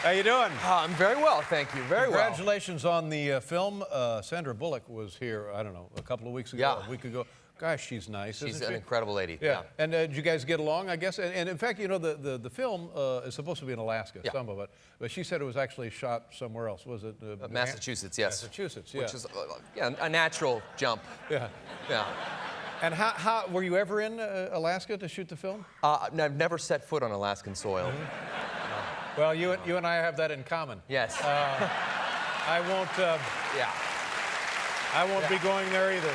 How you doing? I'm very well, thank you. Very well. Congratulations on the film. Sandra Bullock was here, I don't know, a couple of weeks ago, a week ago. Gosh, she's nice, She's isn't an she? incredible lady. Yeah. And did you guys get along, I guess? And in fact, you know, the film is supposed to be in Alaska, some of it. But she said it was actually shot somewhere else. Was it? Massachusetts, yes. Massachusetts, yeah. Which is, a natural jump. Yeah. Yeah. And how were you ever in Alaska to shoot the film? I've never set foot on Alaskan soil. Well, you and I have that in common. Yes. I won't. Yeah. I won't be going there either.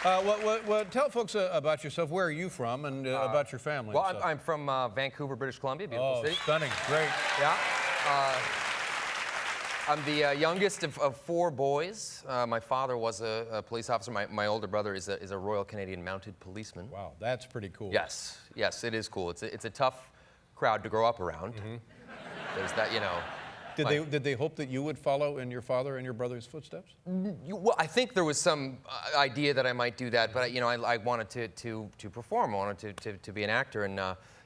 No. Tell folks about yourself. Where are you from, and about your family? Well, I'm from Vancouver, British Columbia, beautiful city. Stunning, great. Yeah. I'm the youngest of 4 boys. My father was a police officer. My older brother is a Royal Canadian Mounted Policeman. Wow, that's pretty cool. Yes, it is cool. It's a tough crowd to grow up around. There's that, you know. Did they hope that you would follow in your father and your brother's footsteps? Well, I think there was some idea that I might do that, but you know, I wanted to perform. I wanted to be an actor, and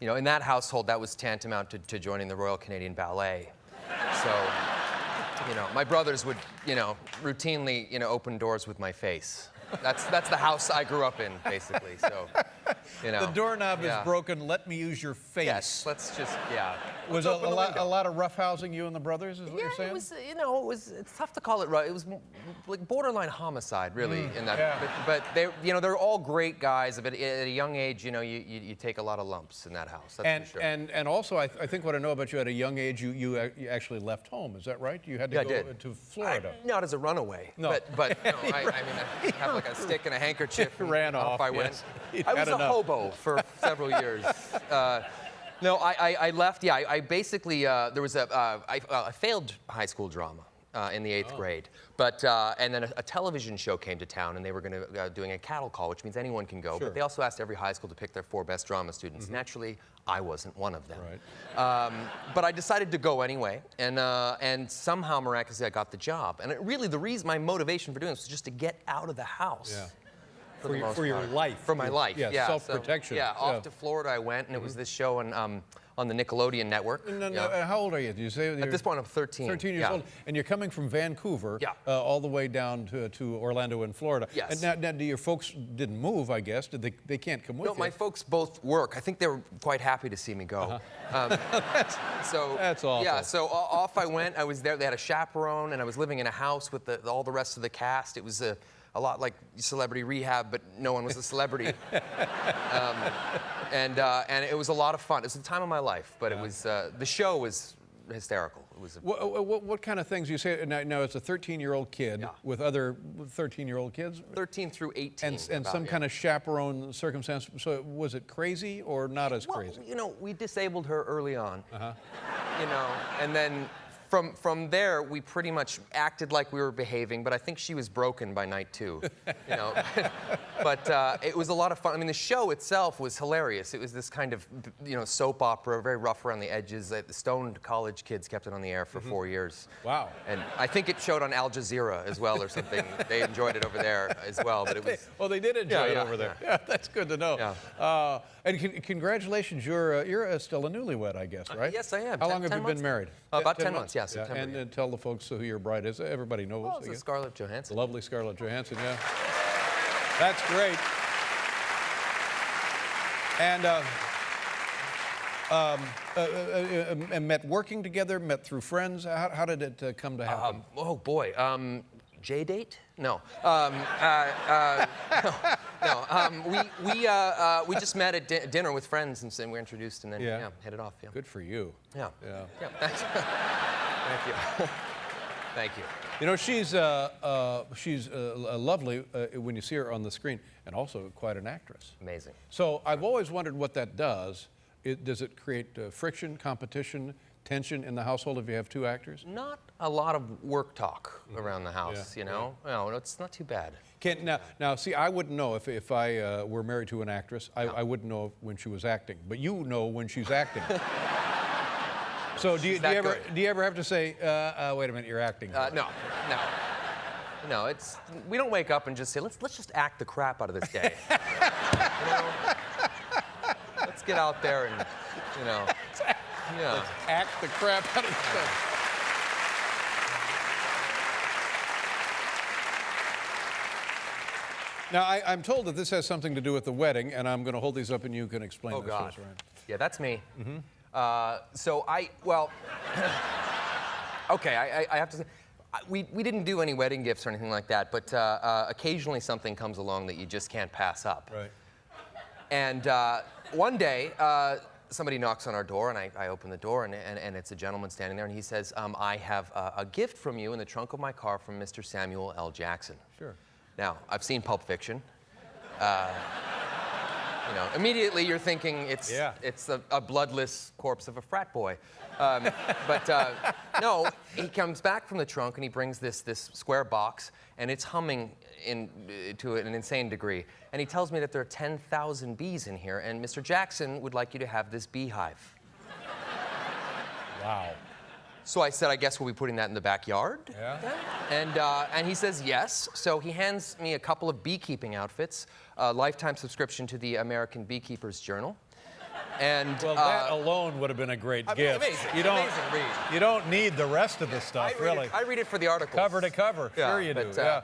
you know, in that household, that was tantamount to joining the Royal Canadian Ballet. So, you know, my brothers would, you know, routinely, you know, open doors with my face. That's the house I grew up in, basically. So, you know. The doorknob is broken. Let me use your face. Yes, let's just, Was a lot of roughhousing you and the brothers, is what you're saying? It was, you know, it's tough to call it rough. It was like borderline homicide, really, in that. Yeah. But they, you know, they're all great guys. But at a young age, you know, you take a lot of lumps in that house. That's for sure. And also, I think what I know about you, at a young age, you actually left home. Is that right? You had to go to Florida. Not as a runaway. No. But no, I mean, I have like a stick and a handkerchief. And ran off. I went. Yes. I was a hobo for several years. No, I left. Yeah, I basically there was I failed high school drama in the 8th grade, but and then a television show came to town, and they were going to doing a cattle call, which means anyone can go. Sure. But they also asked every high school to pick their 4 best drama students. Naturally, I wasn't one of them. Right. But I decided to go anyway, and somehow miraculously I got the job. And really, my motivation for doing this was just to get out of the house. Yeah. For your life. For my life, yeah. Self-protection. So, off to Florida I went, and it was this show on the Nickelodeon network. How old are you? Do you say? At this point, I'm 13. 13 years old, and you're coming from Vancouver all the way down to Orlando in Florida. Yes. And now your folks didn't move, I guess. Did they can't come with you? No, my folks both work. I think they were quite happy to see me go. That's awful. Yeah, so off I went. I was there. They had a chaperone, and I was living in a house with all the rest of the cast. It was a lot like Celebrity Rehab, but no one was a celebrity. And it was a lot of fun. It was the time of my life, but it was the show was hysterical. It was. What kind of things you say? Now it's a 13-year-old kid with other 13-year-old kids. 13 through 18. And some kind of chaperone circumstance. So was it crazy or not as crazy? You know, we disabled her early on. You know, and then. From there, we pretty much acted like we were behaving, but I think she was broken by night 2, you know. But it was a lot of fun. I mean, the show itself was hilarious. It was this kind of, you know, soap opera, very rough around the edges. The stoned college kids kept it on the air for 4 years. Wow. And I think it showed on Al Jazeera as well or something. They enjoyed it over there as well. But it was. Well, they did enjoy it over there. Yeah, that's good to know. Yeah. And congratulations, you're still a newlywed, I guess, right? Yes, I am. How long have you been married? About 10 months, yeah. September. And tell the folks who your bride is. Everybody knows. Well, it's Scarlett Johansson. Lovely Scarlett Johansson, yeah. That's great. And met working together, met through friends. How did it come to happen? Oh boy, J-date? No. We just met at dinner with friends, and we were introduced, and then hit it off. Yeah. Good for you. Yeah. Thanks. Thank you. Thank you. You know, she's lovely when you see her on the screen, and also quite an actress. Amazing. So I've always wondered what that does. Does it create friction, competition, tension in the household if you have 2 actors? Not a lot of work talk around the house, you know? No, it's not too bad. Now, see, I wouldn't know if I were married to an actress. I wouldn't know when she was acting, but you know when she's acting. So do you ever have to say, wait a minute, you're acting? No. We don't wake up and just say, let's just act the crap out of this day. You know? Let's get out there and, you know. Yeah. Let's act the crap out of stuff. Now, I'm told that this has something to do with the wedding, and I'm going to hold these up and you can explain this to us, Ryan. Yeah, that's me. Mm-hmm. Okay, I have to say, we didn't do any wedding gifts or anything like that, but occasionally something comes along that you just can't pass up. Right. And one day, somebody knocks on our door, and I open the door, and it's a gentleman standing there, and he says, I have a gift from you in the trunk of my car from Mr. Samuel L. Jackson. Sure. Now, I've seen Pulp Fiction. You know, immediately you're thinking it's a bloodless corpse of a frat boy. No, he comes back from the trunk and he brings this square box, and it's humming to an insane degree. And he tells me that there are 10,000 bees in here, and Mr. Jackson would like you to have this beehive. Wow. So I said, I guess we'll be putting that in the backyard. Yeah. And he says yes. So he hands me a couple of beekeeping outfits, a lifetime subscription to the American Beekeeper's Journal. And well, that alone would have been a great gift. Amazing. Amazing read. You don't need the rest of the stuff, really. I read it for the articles. Cover to cover. Yeah, sure you do. Yeah.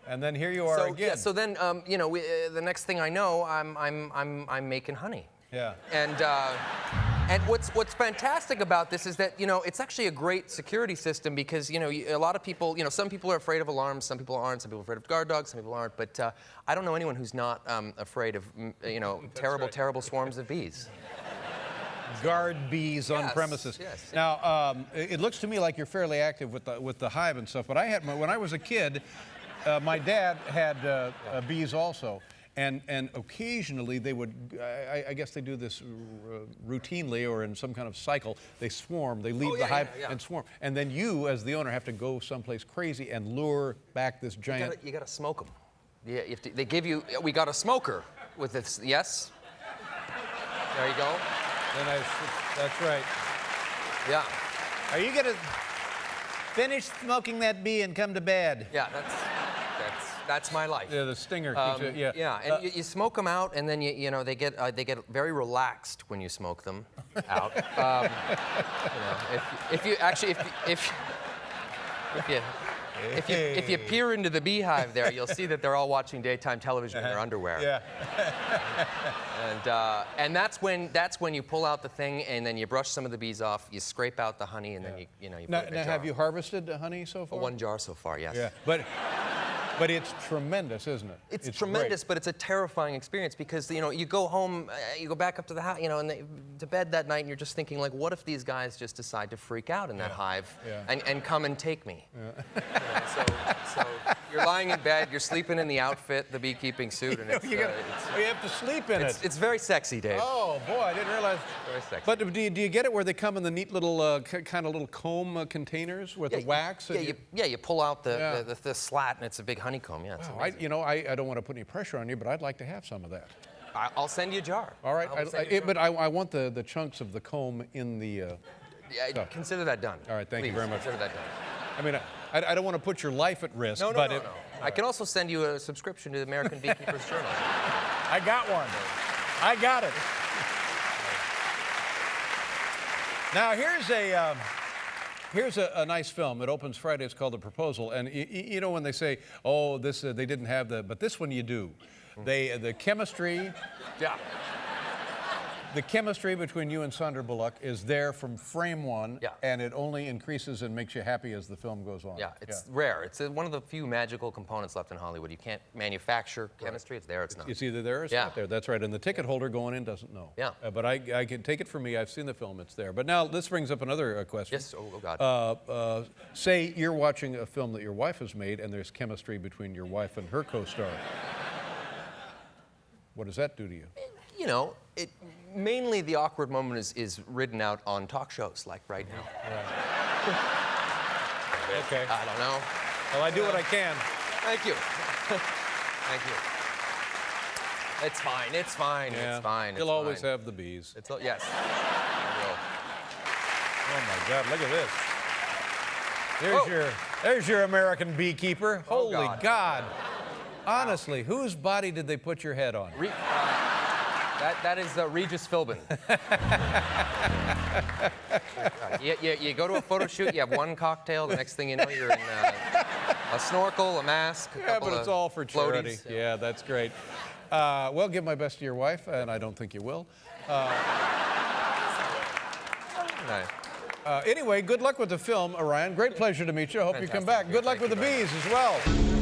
And then here you are again. Yeah, so then, you know, the next thing I know, I'm making honey. Yeah. And what's fantastic about this is that, you know, it's actually a great security system because, you know, a lot of people, you know, some people are afraid of alarms, some people aren't, some people are afraid of guard dogs, some people aren't, but I don't know anyone who's not afraid of, you know, terrible swarms of bees. Guard bees on premises. Yes. Now, it looks to me like you're fairly active with the hive and stuff, but when I was a kid, my dad had bees also. And occasionally they would, I guess they do this routinely or in some kind of cycle, they swarm, they leave the hive and swarm. And then you, as the owner, have to go someplace crazy and lure back this giant... You gotta smoke them. Yeah, they give you, we got a smoker with this, yes? There you go. That's right. Yeah. Are you gonna finish smoking that bee and come to bed? Yeah, that's my life. Yeah, the stinger keeps it, yeah. Yeah, and you smoke them out, and then you know they get very relaxed when you smoke them out. You know, if you peer into the beehive there, you'll see that they're all watching daytime television in their underwear. Yeah. And that's when you pull out the thing, and then you brush some of the bees off, you scrape out the honey, and then you put it in a jar. Now, have you harvested honey so far? One jar so far, yes. Yeah, but it's tremendous, isn't it? It's tremendous, but it's a terrifying experience because, you know, you go home, you go back up to the house, you know, and to bed that night, and you're just thinking, like, what if these guys just decide to freak out in that hive and come and take me? Yeah. You know, so you're lying in bed, you're sleeping in the outfit, the beekeeping suit, and you have to sleep in it. It's very sexy, Dave. Oh, boy, I didn't realize. Very sexy. But do you get it where they come in the neat little, kind of little comb containers with the wax? You pull out the slat, and it's a big honeycomb, yeah. Wow, I don't want to put any pressure on you, but I'd like to have some of that. I'll send you a jar. All right, but I want the chunks of the comb in the... consider that done. All right, thank you very much. Consider that done. I mean, I don't want to put your life at risk, No. I can also send you a subscription to the American Beekeeper's Journal. I got one. I got it. Now, here's a nice film. It opens Friday. It's called The Proposal. And you know when they say, oh, this they didn't have but this one you do. The chemistry. Yeah. The chemistry between you and Sandra Bullock is there from frame one, Yeah. and it only increases and makes you happy as the film goes on. Yeah, it's rare. It's one of the few magical components left in Hollywood. You can't manufacture chemistry. It's there, it's not. It's either there or it's not there. That's right. And the ticket holder going in doesn't know. Yeah. But I can take it from me. I've seen the film. It's there. But now this brings up another question. Yes. Oh, God. Say you're watching a film that your wife has made, and there's chemistry between your wife and her co-star. What does that do to you? You know, mainly the awkward moment is ridden out on talk shows like right now. Right. Okay. I don't know. Well, I do what I can. Thank you. Thank you. It's fine. It's fine. Yeah. It's fine. You'll always have the bees. Yes. Oh my God! Look at this. There's your American beekeeper. Holy God! Honestly, whose body did they put your head on? That is Regis Philbin. You go to a photo shoot, you have one cocktail, the next thing you know, you're in a snorkel, a mask, a Yeah, couple but it's of all for charity. floaties. Yeah, that's great. Well, give my best to your wife, and I don't think you will. Nice. Anyway, good luck with the film, Orion. Great pleasure to meet you. I hope you come back. Good luck with the bees as well.